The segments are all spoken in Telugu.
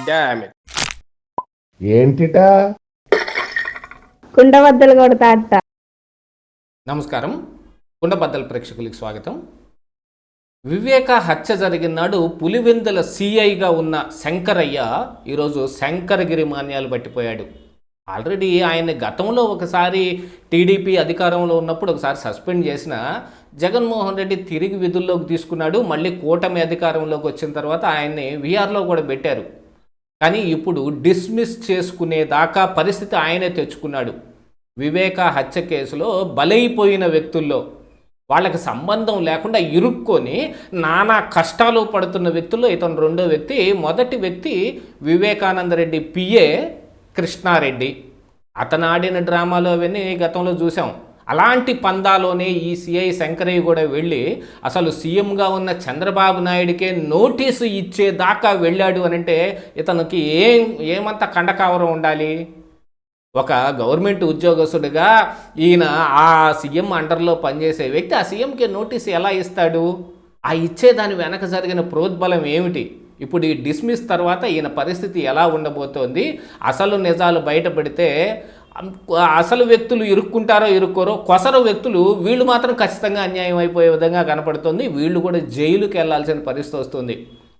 Damn it. ఏంటిటా కుండబద్దలు కొడతా అట్ట. నమస్కారం, కుండబద్దల ప్రేక్షకులకు స్వాగతం. వివేక హత్య జరిగిన నాడు పులివెందుల సిఐగా ఉన్న శంకరయ్య ఈరోజు శంకరగిరి మాన్యాలు పట్టిపోయాడు. ఆల్రెడీ ఆయన్ని గతంలో ఒకసారి టీడీపీ అధికారంలో ఉన్నప్పుడు ఒకసారి సస్పెండ్ చేసిన జగన్మోహన్ రెడ్డి తిరిగి విధుల్లోకి తీసుకున్నాడు. మళ్ళీ కూటమి అధికారంలోకి వచ్చిన తర్వాత ఆయన్ని వీఆర్లో కూడా పెట్టారు. కానీ ఇప్పుడు డిస్మిస్ చేసుకునేదాకా పరిస్థితి ఆయనే తెచ్చుకున్నాడు. వివేక హత్య కేసులో బలైపోయిన వ్యక్తుల్లో వాళ్ళకి సంబంధం లేకుండా ఇరుక్కొని నానా కష్టాలు పడుతున్న వ్యక్తుల్లో ఇతను రెండో వ్యక్తి. మొదటి వ్యక్తి వివేకానందరెడ్డి పిఏ కృష్ణారెడ్డి. అతను ఆడిన డ్రామాలు అవన్నీ గతంలో చూసాం. అలాంటి పందాలోనే ఈ సిఐ శంకరయ్య కూడా వెళ్ళి అసలు సీఎంగా ఉన్న చంద్రబాబు నాయుడికే నోటీసు ఇచ్చేదాకా వెళ్ళాడు అనంటే ఇతనికి ఏమంత కండకావరం ఉండాలి? ఒక గవర్నమెంట్ ఉద్యోగస్తుడిగా ఈయన ఆ సీఎం అండర్లో పనిచేసే వ్యక్తి ఆ సీఎంకి నోటీసు ఎలా ఇస్తాడు? ఆ ఇచ్చేదాని వెనక జరిగిన ప్రోద్బలం ఏమిటి? ఇప్పుడు ఈ డిస్మిస్ తర్వాత ఈయన పరిస్థితి ఎలా ఉండబోతోంది? అసలు నిజాలు బయటపడితే అసలు వ్యక్తులు ఇరుక్కుంటారో ఇరుక్కోరో, కొసరు వ్యక్తులు వీళ్ళు మాత్రం ఖచ్చితంగా అన్యాయం అయిపోయే విధంగా కనపడుతుంది. వీళ్ళు కూడా జైలుకి వెళ్లాల్సిన పరిస్థితి వస్తుంది.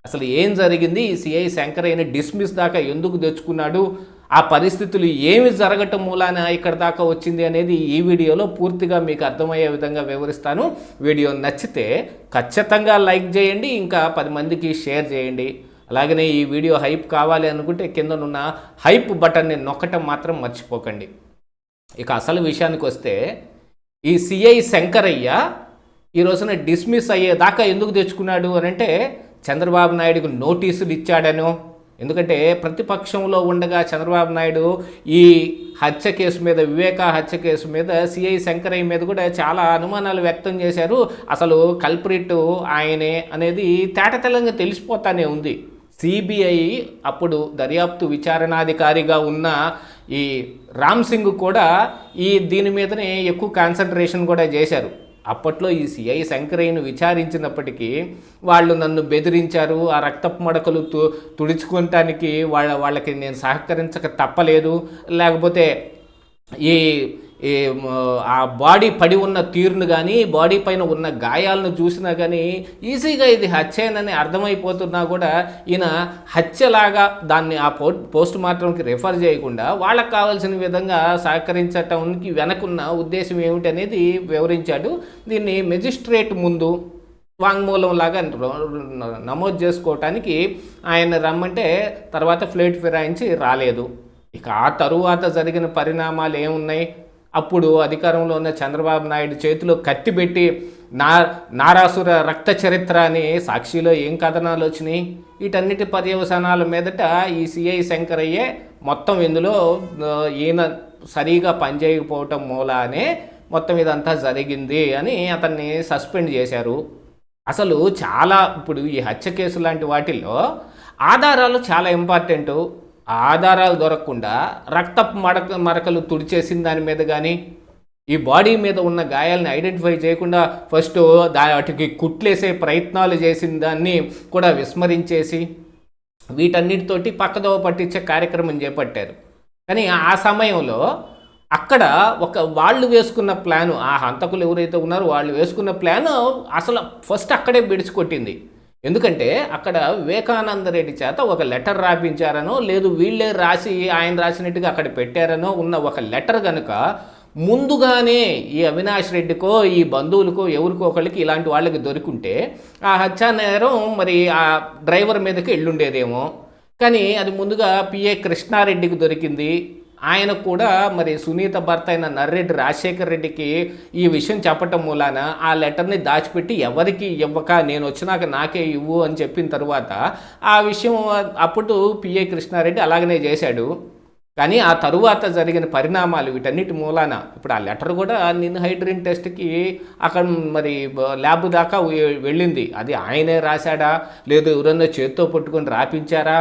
అసలు ఏం జరిగింది? ఈ సిఐ శంకరయ్యని డిస్మిస్ దాకా ఎందుకు తెచ్చుకున్నాడు? ఆ పరిస్థితులు ఏమి జరగటం మూలాన ఇక్కడ దాకా వచ్చింది అనేది ఈ వీడియోలో పూర్తిగా మీకు అర్థమయ్యే విధంగా వివరిస్తాను. వీడియో నచ్చితే ఖచ్చితంగా లైక్ చేయండి, ఇంకా 10 మందికి షేర్ చేయండి. అలాగనే ఈ వీడియో హైప్ కావాలి అనుకుంటే కిందనున్న హైప్ బటన్ని నొక్కటం మాత్రం మర్చిపోకండి. ఇక అసలు విషయానికి వస్తే ఈ సిఐ శంకరయ్య ఈ రోజున డిస్మిస్ అయ్యేదాకా ఎందుకు తెచ్చుకున్నాడు అని అంటే చంద్రబాబు నాయుడుకు నోటీసులు ఇచ్చాడనో. ఎందుకంటే ప్రతిపక్షంలో ఉండగా చంద్రబాబు నాయుడు ఈ హత్య కేసు మీద, వివేక హత్య కేసు మీద సిఐ శంకరయ్య మీద కూడా చాలా అనుమానాలు వ్యక్తం చేశారు. అసలు కల్ప్రిట్ ఆయనే అనేది తేటతెల్లంగా తెలిసిపోతానే ఉంది. సిబిఐ అప్పుడు దర్యాప్తు విచారణాధికారిగా ఉన్న ఈ రామ్ సింగ్ కూడా దీని మీదనే ఎక్కువ కాన్సన్ట్రేషన్ కూడా చేశారు. అప్పట్లో ఈ సిఐ శంకరయ్యను విచారించినప్పటికీ వాళ్ళు నన్ను బెదిరించారు, ఆ రక్తపు మడకలు తుడుచుకోవటానికి వాళ్ళకి నేను సహకరించక తప్పలేదు, లేకపోతే ఆ బాడీ పడి ఉన్న తీరును కానీ బాడీ పైన ఉన్న గాయాలను చూసినా కానీ ఈజీగా ఇది హత్యేనని అర్థమైపోతున్నా కూడా ఈయన హత్యలాగా దాన్ని ఆ పోస్ట్ మార్టంకి రెఫర్ చేయకుండా వాళ్ళకు కావాల్సిన విధంగా సహకరించటానికి వెనకున్న ఉద్దేశం ఏమిటి అనేది వివరించాడు. దీన్ని మెజిస్ట్రేట్ ముందు వాంగ్మూలం లాగా నమోదు చేసుకోవటానికి ఆయన రమ్మంటే తర్వాత ఫ్లైట్ ఫిరాయించి రాలేదు. ఇక ఆ తరువాత జరిగిన పరిణామాలు ఏమున్నాయి? అప్పుడు అధికారంలో ఉన్న చంద్రబాబు నాయుడు చేతిలో కత్తి పెట్టి నారాసుర రక్త చరిత్ర అని సాక్షిలో ఏం కథనాలు వచ్చినాయి? వీటన్నిటి పర్యవసానాల మీదట ఈ సిఐ శంకరయ్యే మొత్తం ఇందులో ఈయన సరిగా పనిచేయకపోవటం మూలానే మొత్తం ఇదంతా జరిగింది అని అతన్ని సస్పెండ్ చేశారు. అసలు చాలా ఇప్పుడు ఈ హత్య కేసు లాంటి వాటిల్లో ఆధారాలు చాలా ఇంపార్టెంటు. ఆధారాలు దొరకకుండా రక్తపు మరకలు తుడిచేసిన దాని మీద కానీ, ఈ బాడీ మీద ఉన్న గాయాలని ఐడెంటిఫై చేయకుండా ఫస్ట్ వాటికి కుట్లేసే ప్రయత్నాలు చేసిన దాన్ని కూడా విస్మరించేసి వీటన్నిటితోటి పక్కదోవ పట్టించే కార్యక్రమం చేపట్టారు. కానీ ఆ సమయంలో అక్కడ వాళ్ళు వేసుకున్న ప్లాను, ఆ హంతకులు ఎవరైతే ఉన్నారో వాళ్ళు వేసుకున్న ప్లాను అసలు ఫస్ట్ అక్కడే బిడిచికొట్టింది. ఎందుకంటే అక్కడ వివేకానందరెడ్డి చేత ఒక లెటర్ రాపించారనో, లేదు వీళ్ళే ఆయన రాసినట్టుగా అక్కడ పెట్టారనో ఉన్న ఒక లెటర్ కనుక ముందుగానే ఈ అవినాష్ రెడ్డికో ఈ బంధువులకో ఎవరికో ఒకళ్ళకి ఇలాంటి వాళ్ళకి దొరికింటే ఆ హత్యా నేరం మరి ఆ డ్రైవర్ మీదకి వెళ్ళుండేదేమో. కానీ అది ముందుగా పిఏ కృష్ణారెడ్డికి దొరికింది. ఆయన కూడా మరి సునీత భర్త అయిన నర్రెడ్డి రాజశేఖర్ రెడ్డికి ఈ విషయం చెప్పటం మూలాన ఆ లెటర్ని దాచిపెట్టి ఎవరికి ఇవ్వక నేను వచ్చినాక నాకే ఇవ్వు అని చెప్పిన తర్వాత ఆ విషయం అప్పుడు పిఏ కృష్ణారెడ్డి అలాగనే చేశాడు. కానీ ఆ తరువాత జరిగిన పరిణామాలు వీటన్నిటి మూలాన ఇప్పుడు ఆ లెటర్ కూడా నిన్హైడ్రిన్ టెస్ట్కి అక్కడ మరి ల్యాబ్ దాకా వెళ్ళింది. అది ఆయనే రాశాడా, లేదు ఎవరన్నా చేత్తో పట్టుకొని రాపించారా,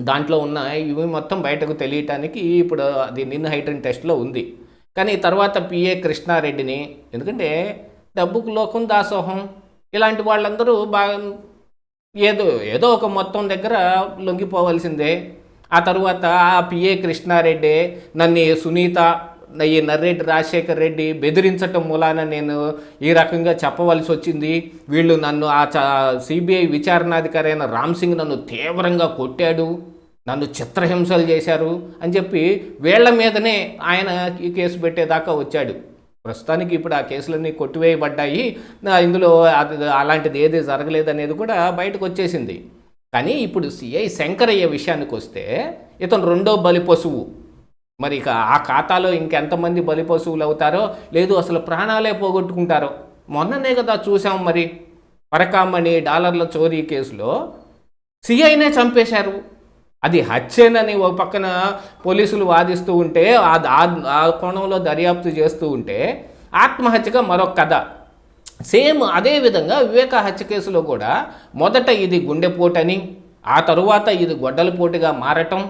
దాంట్లో ఉన్న ఇవి మొత్తం బయటకు తెలియటానికి ఇప్పుడు అది నిన్హైడ్రిన్ టెస్ట్లో ఉంది. కానీ తర్వాత పిఏ కృష్ణారెడ్డిని, ఎందుకంటే డబ్బుకు లోకం దాసోహం, ఇలాంటి వాళ్ళందరూ బాగా ఏదో ఏదో ఒక మొత్తం దగ్గర లొంగిపోవాల్సిందే. ఆ తరువాత ఆ పిఏ కృష్ణారెడ్డి నన్ను సునీత ఈ నర్రెడ్డి రాజశేఖర్ రెడ్డి బెదిరించటం మూలాన నేను ఈ రకంగా చెప్పవలసి వచ్చింది. వీళ్ళు నన్ను సిబిఐ విచారణాధికారి అయిన రామ్ సింగ్ నన్ను తీవ్రంగా కొట్టాడు, నన్ను చిత్రహింసలు చేశారు అని చెప్పి వీళ్ళ మీదనే ఆయన ఈ కేసు పెట్టేదాకా వచ్చాడు. ప్రస్తుతానికి ఇప్పుడు ఆ కేసులన్నీ కొట్టివేయబడ్డాయి. ఇందులో అలాంటిది ఏది జరగలేదనేది కూడా బయటకు వచ్చేసింది. కానీ ఇప్పుడు సిఐ శంకరయ్య విషయానికి వస్తే ఇతను రెండో బలి పశువు. మరి ఇక ఆ ఖాతాలో ఇంకెంతమంది బలి పశువులు అవుతారో, లేదు అసలు ప్రాణాలే పోగొట్టుకుంటారో. మొన్ననే కదా చూసాం, మరి పరకామణి డాలర్ల చోరీ కేసులో సిఐనే చంపేశారు. అది హత్యేనని ఒక పక్కన పోలీసులు వాదిస్తూ ఉంటే, ఆ కోణంలో దర్యాప్తు చేస్తూ ఉంటే ఆత్మహత్యగా మరొక కథ. సేమ్ అదేవిధంగా వివేక హత్య కేసులో కూడా మొదట ఇది గుండెపోటని, ఆ తరువాత ఇది గొడ్డలిపోటుగా మారటం,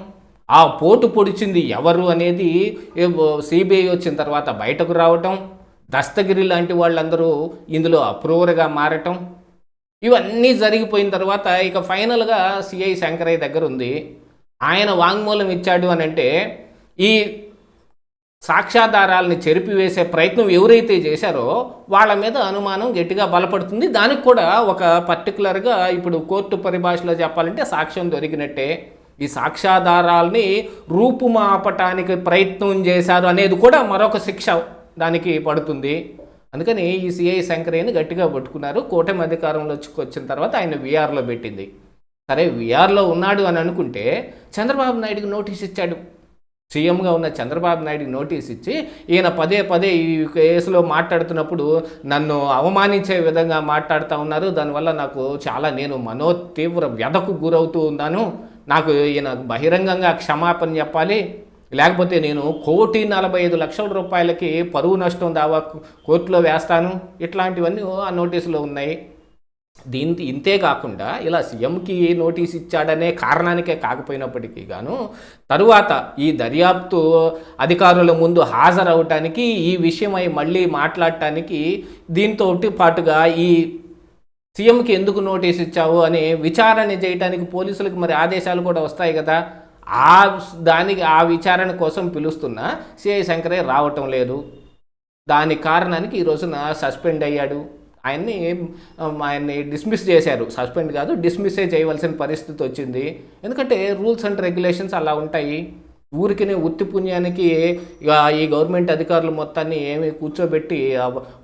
ఆ పోటు పొడిచింది ఎవరు అనేది సిబిఐ వచ్చిన తర్వాత బయటకు రావటం, దస్తగిరి లాంటి వాళ్ళందరూ ఇందులో అప్రూవర్గా మారటం, ఇవన్నీ జరిగిపోయిన తర్వాత ఇక ఫైనల్గా సిఐ శంకరయ్య దగ్గర ఉంది. ఆయన వాంగ్మూలం ఇచ్చాడు అని అంటే ఈ సాక్ష్యాధారాలని చెరిపివేసే ప్రయత్నం ఎవరైతే చేశారో వాళ్ళ మీద అనుమానం గట్టిగా బలపడుతుంది. దానికి కూడా ఒక పర్టికులర్గా ఇప్పుడు కోర్టు పరిభాషలో చెప్పాలంటే సాక్ష్యం దొరికినట్టే. ఈ సాక్ష్యాధారాలని రూపుమాపటానికి ప్రయత్నం చేశారు అనేది కూడా మరొక శిక్ష దానికి పడుతుంది. అందుకని ఈ సిఐ శంకరయ్యని గట్టిగా పట్టుకున్నారు. కూటమి అధికారంలో వచ్చిన తర్వాత ఆయన వీఆర్లో పెట్టింది. సరే, వీఆర్లో ఉన్నాడు అని అనుకుంటే చంద్రబాబు నాయుడుకి నోటీస్ ఇచ్చాడు. సీఎంగా ఉన్న చంద్రబాబు నాయుడుకి నోటీస్ ఇచ్చి ఈయన పదే పదే ఈ కేసులో మాట్లాడుతున్నప్పుడు నన్ను అవమానించే విధంగా మాట్లాడుతూ ఉన్నారు, దానివల్ల నాకు నేను తీవ్ర వ్యధకు గురవుతూ ఉన్నాను, నాకు ఈయన బహిరంగంగా క్షమాపణ చెప్పాలి, లేకపోతే నేను 1,45,00,000 రూపాయలకి పరువు నష్టం దావా కోర్టులో వేస్తాను, ఇట్లాంటివన్నీ ఆ నోటీసులో ఉన్నాయి. ఇంతే కాకుండా ఇలా సీఎంకి నోటీస్ ఇచ్చాడనే కారణానికే కాకపోయినప్పటికీ గాను తరువాత ఈ దర్యాప్తు అధికారుల ముందు హాజరవటానికి, ఈ విషయమై మళ్ళీ మాట్లాడటానికి, దీంతో పాటుగా ఈ సీఎంకి ఎందుకు నోటీస్ ఇచ్చావు అని విచారణ చేయడానికి పోలీసులకు మరి ఆదేశాలు కూడా వస్తాయి కదా. ఆ విచారణ కోసం పిలుస్తున్న సిఐ శంకరయ్య రావటం లేదు. దాని కారణానికి ఈ రోజున సస్పెండ్ అయ్యాడు. ఆయన్ని డిస్మిస్ చేశారు. సస్పెండ్ కాదు, డిస్మిస్సే చేయవలసిన పరిస్థితి వచ్చింది. ఎందుకంటే రూల్స్ అండ్ రెగ్యులేషన్స్ అలా ఉంటాయి. ఊరికి ఉత్తి పుణ్యానికి ఈ గవర్నమెంట్ అధికారులు మొత్తాన్ని ఏమి కూర్చోబెట్టి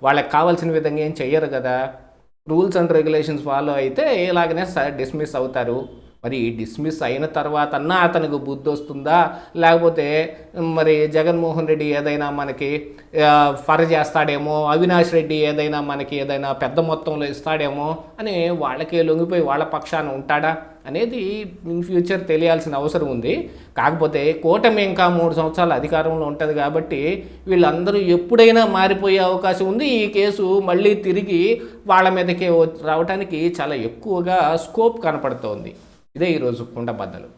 వాళ్ళకి కావాల్సిన విధంగా ఏం చెయ్యరు కదా. రూల్స్ అండ్ రెగ్యులేషన్స్ ఫాలో అయితే ఇలాగనే డిస్మిస్ అవుతారు. మరి ఈ డిస్మిస్ అయిన తర్వాత అతనికి బుద్ధి వస్తుందా, లేకపోతే మరి జగన్మోహన్ రెడ్డి ఏదైనా మనకి ఫర్ చేస్తాడేమో, అవినాష్ రెడ్డి ఏదైనా పెద్ద మొత్తంలో ఇస్తాడేమో అని వాళ్ళకే లొంగిపోయి వాళ్ళ పక్షాన ఉంటాడా అనేది ఇన్ ఫ్యూచర్ తెలియాల్సిన అవసరం ఉంది. కాకపోతే కూటమి ఇంకా 3 సంవత్సరాలు అధికారంలో ఉంటుంది కాబట్టి వీళ్ళందరూ ఎప్పుడైనా మారిపోయే అవకాశం ఉంది. ఈ కేసు మళ్ళీ తిరిగి వాళ్ళ మీదకే రావడానికి చాలా ఎక్కువగా స్కోప్ కనపడుతోంది. ఇదే ఈరోజు కుండబద్దలు.